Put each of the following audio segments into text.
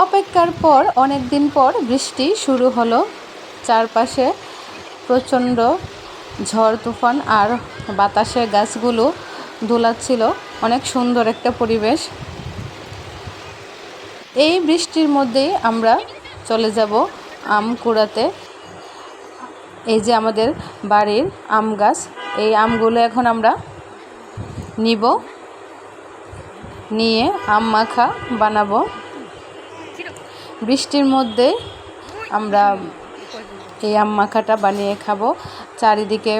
অপেক্ষার পর অনেক দিন পর বৃষ্টি শুরু হলো। চারপাশে প্রচণ্ড ঝড় তুফান আর বাতাসে গাছগুলো দোলাচ্ছিল। অনেক সুন্দর একটা পরিবেশ। এই বৃষ্টির মধ্যেই আমরা চলে যাব আম কুড়াতে। এই যে আমাদের বাড়ির আম গাছ, এই আমগুলো এখন আমরা নিব, নিয়ে আম মাখা বানাবো। বৃষ্টির মধ্যে আমরা এই আম মাখাটা বানিয়ে খাবো। চারিদিকে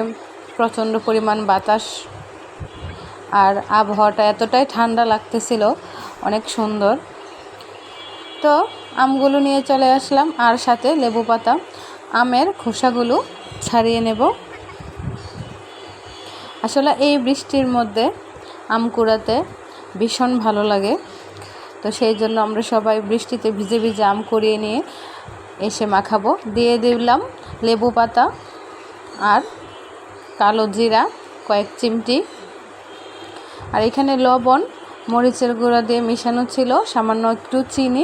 প্রচণ্ড পরিমাণ বাতাস আর আবহাওয়াটা এতটাই ঠান্ডা লাগতেছিল, অনেক সুন্দর। তো আমগুলো নিয়ে চলে আসলাম, আর সাথে লেবু পাতা। আমের খোসাগুলো ছাড়িয়ে নেব। আসলে এই বৃষ্টির মধ্যে আম কুড়াতে ভীষণ ভালো লাগে। তো সেই জন্য আমরা সবাই বৃষ্টিতে ভিজে ভিজে আম কুড়িয়ে নিয়ে এসে মাখাবো। দিয়ে দিলাম লেবু পাতা আর কালো জিরা কয়েক চিমটি, আর এখানে লবণ মরিচের গুঁড়া দিয়ে মেশানো ছিল, সামান্য একটু চিনি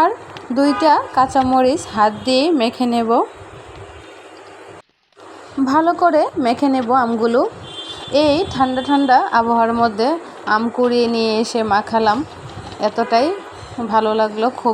আর 2টা কাঁচামরিচ হাত দিয়ে মেখে নেব। ভালো করে মেখে নেব আমগুলো। এই ঠান্ডা ঠান্ডা আবহাওয়ার মধ্যে আম কুড়িয়ে নিয়ে এসে মাখালাম, এতটাই ভালো লাগলো। খুব